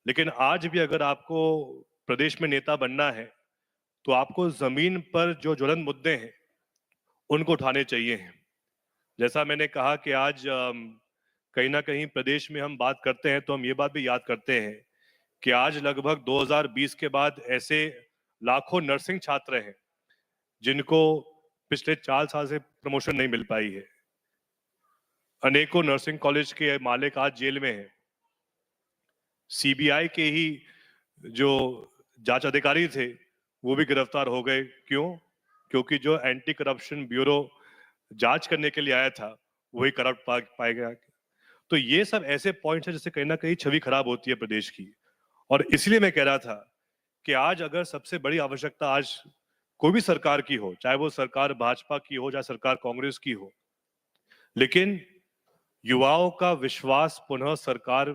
लेकिन आज भी अगर आपको प्रदेश में नेता बनना है तो आपको जमीन पर जो ज्वलंत मुद्दे हैं उनको उठाने चाहिए हैं। जैसा मैंने कहा कि आज कहीं ना कहीं प्रदेश में हम बात करते हैं तो हम ये बात भी याद करते हैं कि आज लगभग 2020 के बाद ऐसे लाखों नर्सिंग छात्र हैं जिनको पिछले 4 साल से प्रमोशन नहीं मिल पाई है। अनेकों नर्सिंग कॉलेज के मालिक आज जेल में हैं। सीबीआई के ही जो जांच अधिकारी थे वो भी गिरफ्तार हो गए। क्यों? क्योंकि जो एंटी करप्शन ब्यूरो जांच करने के लिए आया था वही करप्ट पाया गया। तो ये सब ऐसे पॉइंट्स हैं जिससे कहीं ना कहीं छवि खराब होती है प्रदेश की। और इसलिए मैं कह रहा था कि आज अगर सबसे बड़ी आवश्यकता आज कोई भी सरकार की हो, चाहे वो सरकार भाजपा की हो चाहे सरकार कांग्रेस की हो, लेकिन युवाओं का विश्वास पुनः सरकार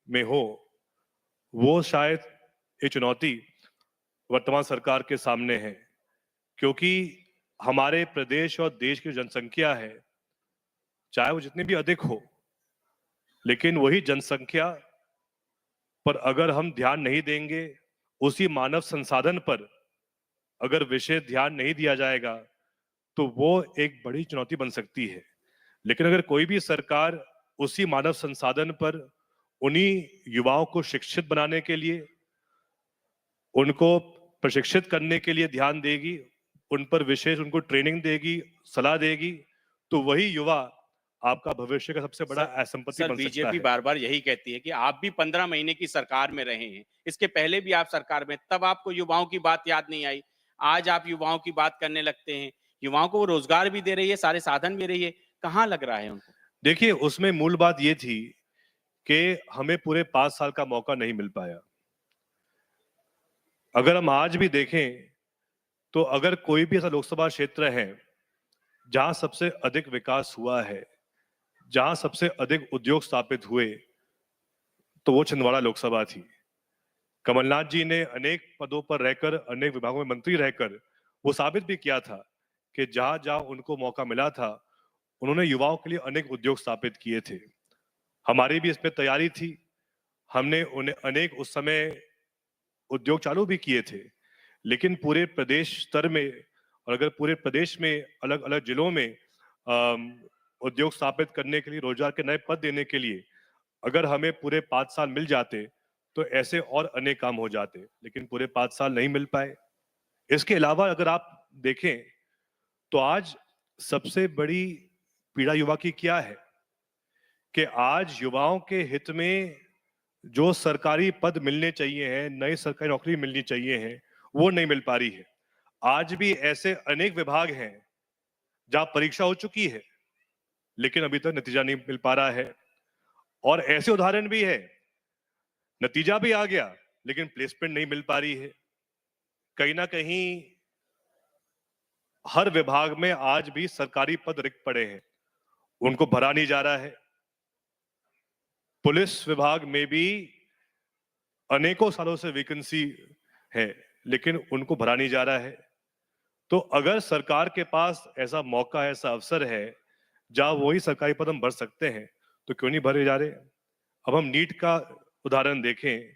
में हो, वो शायद ये चुनौती वर्तमान सरकार के सामने है। क्योंकि हमारे प्रदेश और देश की जनसंख्या है, चाहे वो जितनी भी अधिक हो, लेकिन वही जनसंख्या पर अगर हम ध्यान नहीं देंगे, उसी मानव संसाधन पर अगर विशेष ध्यान नहीं दिया जाएगा तो वो एक बड़ी चुनौती बन सकती है। लेकिन अगर कोई भी सरकार उसी मानव संसाधन पर उन्हीं युवाओं को शिक्षित बनाने के लिए, उनको प्रशिक्षित करने के लिए ध्यान देगी, उन पर विशेष उनको ट्रेनिंग देगी, सलाह देगी, तो वही युवा आपका भविष्य का सबसे बड़ा संपत्ति बन सकता बीजेपी है। बार बार यही कहती है कि आप भी 15 महीने की सरकार में रहे हैं, इसके पहले भी आप सरकार में, तब आपको युवाओं की बात याद नहीं आई। आज आप युवाओं की बात करने लगते हैं। युवाओं को वो रोजगार भी दे रही है, सारे साधन भी रही है। कहाँ लग रहा है उनको? देखिए, उसमें मूल बात ये थी कि हमें पूरे 5 साल का मौका नहीं मिल पाया। अगर हम आज भी देखें तो अगर कोई भी ऐसा लोकसभा क्षेत्र है जहां सबसे अधिक विकास हुआ है, जहां सबसे अधिक उद्योग स्थापित हुए, तो वो छिंदवाड़ा लोकसभा थी। कमलनाथ जी ने अनेक पदों पर रहकर, अनेक विभागों में मंत्री रहकर वो साबित भी किया था कि जहां जहां उनको मौका मिला था, उन्होंने युवाओं के लिए अनेक उद्योग स्थापित किए थे। हमारी भी इसमें तैयारी थी। हमने उन्हें अनेक उस समय उद्योग चालू भी किए थे। लेकिन पूरे प्रदेश स्तर में, और अगर पूरे प्रदेश में अलग अलग जिलों में उद्योग स्थापित करने के लिए, रोजगार के नए पद देने के लिए अगर हमें पूरे 5 साल मिल जाते तो ऐसे और अनेक काम हो जाते। लेकिन पूरे 5 साल नहीं मिल पाए। इसके अलावा अगर आप देखें तो आज सबसे बड़ी पीड़ा युवा की क्या है कि आज युवाओं के हित में जो सरकारी पद मिलने चाहिए हैं, नई सरकारी नौकरी मिलनी चाहिए है, वो नहीं मिल पा रही है। आज भी ऐसे अनेक विभाग हैं जहां परीक्षा हो चुकी है लेकिन अभी तक नतीजा नहीं मिल पा रहा है। और ऐसे उदाहरण भी है, नतीजा भी आ गया लेकिन प्लेसमेंट नहीं मिल पा रही है। कहीं ना कहीं हर विभाग में आज भी सरकारी पद रिक्त पड़े हैं, उनको भरा नहीं जा रहा है। पुलिस विभाग में भी अनेकों सालों से वैकेंसी है लेकिन उनको भरा नहीं जा रहा है। तो अगर सरकार के पास ऐसा मौका है, ऐसा अवसर है जहां वही सरकारी पद हम भर सकते हैं, तो क्यों नहीं भरे जा रहे? अब हम नीट का उदाहरण देखें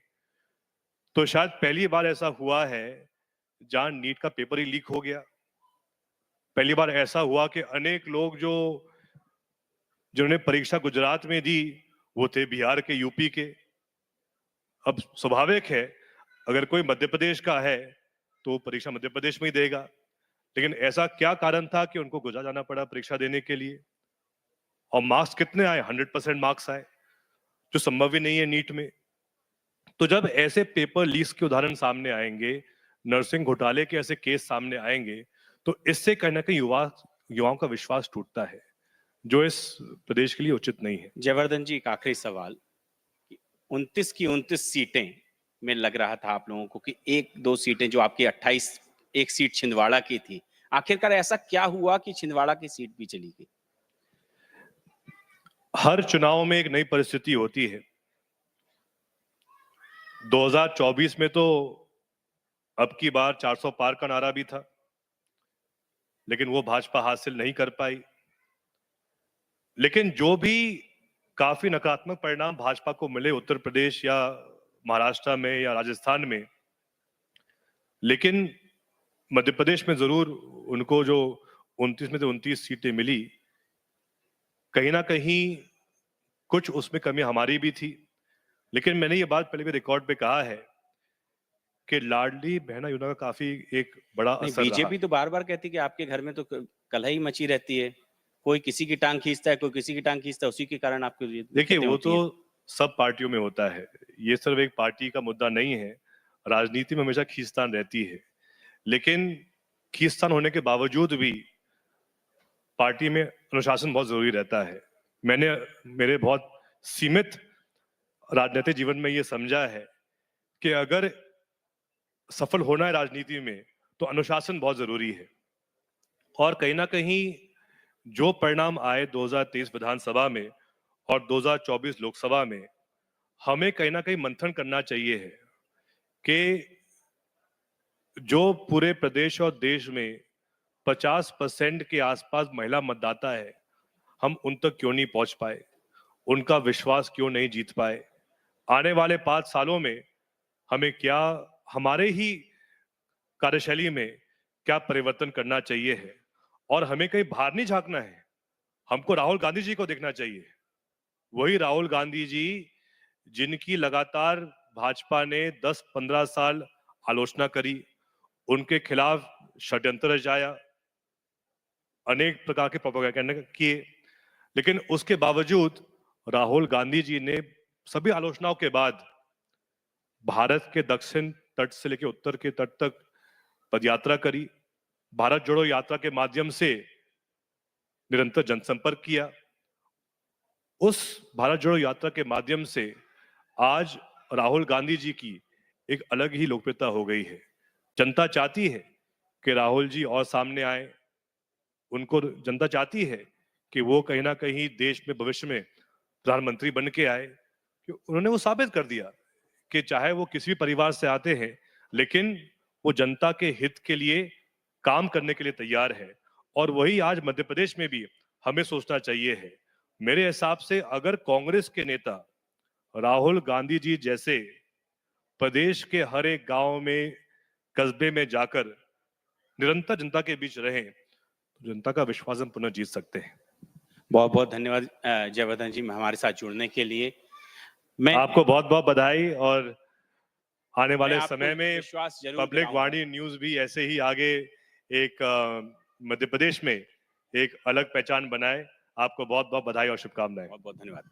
तो शायद पहली बार ऐसा हुआ है जहां नीट का पेपर ही लीक हो गया। पहली बार ऐसा हुआ कि अनेक लोग जिन्होंने परीक्षा गुजरात में दी वो थे बिहार के, यूपी के। अब स्वाभाविक है अगर कोई मध्य प्रदेश का है तो परीक्षा मध्य प्रदेश में ही देगा। लेकिन ऐसा क्या कारण था कि उनको गुजरात जाना पड़ा परीक्षा देने के लिए? और मार्क्स कितने आए? 100% मार्क्स आए, जो संभव ही नहीं है नीट में। तो जब ऐसे पेपर लीक्स के उदाहरण सामने आएंगे, नर्सिंग घोटाले के ऐसे केस सामने आएंगे, तो इससे कहीं ना कहीं युवाओं का विश्वास टूटता है, जो इस प्रदेश के लिए उचित नहीं है। जयवर्धन जी, एक आखिरी सवाल। 29 की 29 सीटें में लग रहा था आप लोगों को कि एक दो सीटें जो आपकी 28, एक सीट छिंदवाड़ा की थी, आखिरकार ऐसा क्या हुआ कि छिंदवाड़ा की सीट भी चली गई? हर चुनाव में एक नई परिस्थिति होती है। 2024 में तो अब की बार 400 पार का नारा भी था, लेकिन वो भाजपा हासिल नहीं कर पाई। लेकिन जो भी काफी नकारात्मक परिणाम भाजपा को मिले उत्तर प्रदेश या महाराष्ट्र में या राजस्थान में, लेकिन मध्य प्रदेश में जरूर उनको जो 29 में से 29 सीटें मिली, कहीं ना कहीं कुछ उसमें कमी हमारी भी थी। लेकिन मैंने ये बात पहले भी रिकॉर्ड पे कहा है कि लाडली बहना योजना का काफी एक बड़ा नहीं, असर रहा। बीजेपी तो बार बार कहती है कि आपके घर में तो कलही मची रहती है, कोई किसी की टांग खींचता है, कोई किसी की टांग खींचता है, उसी के कारण आपको ये देखिए, दिक्कतें वो होती तो हैं। सब पार्टियों में होता है, ये सिर्फ एक पार्टी का मुद्दा नहीं है। राजनीति में हमेशा खींचतान रहती है, लेकिन खींचतान होने के बावजूद भी पार्टी में अनुशासन बहुत जरूरी रहता है। मैंने मेरे बहुत सीमित राजनीतिक जीवन में ये समझा है कि अगर सफल होना है राजनीति में तो अनुशासन बहुत जरूरी है। और कहीं ना कहीं जो परिणाम आए 2023 विधानसभा में और 2024 लोकसभा में, हमें कहीं ना कहीं मंथन करना चाहिए है कि जो पूरे प्रदेश और देश में 50% के आसपास महिला मतदाता है, हम उन तक क्यों नहीं पहुंच पाए, उनका विश्वास क्यों नहीं जीत पाए। आने वाले 5 सालों में हमें क्या, हमारे ही कार्यशैली में क्या परिवर्तन करना चाहिए है। और हमें कहीं बाहर नहीं झांकना है, हमको राहुल गांधी जी को देखना चाहिए। वही राहुल गांधी जी जिनकी लगातार भाजपा ने 10-15 साल आलोचना करी, उनके खिलाफ षड्यंत्र रचाया, अनेक प्रकार के प्रोपेगेंडा किए, लेकिन उसके बावजूद राहुल गांधी जी ने सभी आलोचनाओं के बाद भारत के दक्षिण तट से लेकर उत्तर के तट तक पदयात्रा करी, भारत जोड़ो यात्रा के माध्यम से निरंतर जनसंपर्क किया। उस भारत जोड़ो यात्रा के माध्यम से आज राहुल गांधी जी की एक अलग ही लोकप्रियता हो गई है। जनता चाहती है कि राहुल जी और सामने आए, उनको जनता चाहती है कि वो कहीं ना कहीं देश में भविष्य में प्रधानमंत्री बन के आए। कि उन्होंने वो साबित कर दिया कि चाहे वो किसी भी परिवार से आते हैं, लेकिन वो जनता के हित के लिए काम करने के लिए तैयार है। और वही आज मध्य प्रदेश में भी हमें सोचना चाहिए है। मेरे हिसाब से अगर कांग्रेस के नेता राहुल गांधी जी जैसे प्रदेश के हर एक गांव में, कस्बे में जाकर निरंतर जनता के बीच रहें, तो जनता का विश्वास हम पुनः जीत सकते हैं। बहुत बहुत धन्यवाद जयवर्धन जी हमारे साथ जुड़ने के लिए। मैं आपको बहुत बहुत बधाई, और आने मैं वाले आपको समय में विश्वास जरूर पब्लिक दिलाऊंगा। वाणी न्यूज भी ऐसे ही आगे एक मध्य प्रदेश में एक अलग पहचान बनाए। आपको बहुत बहुत बधाई और शुभकामनाएं। बहुत बहुत धन्यवाद।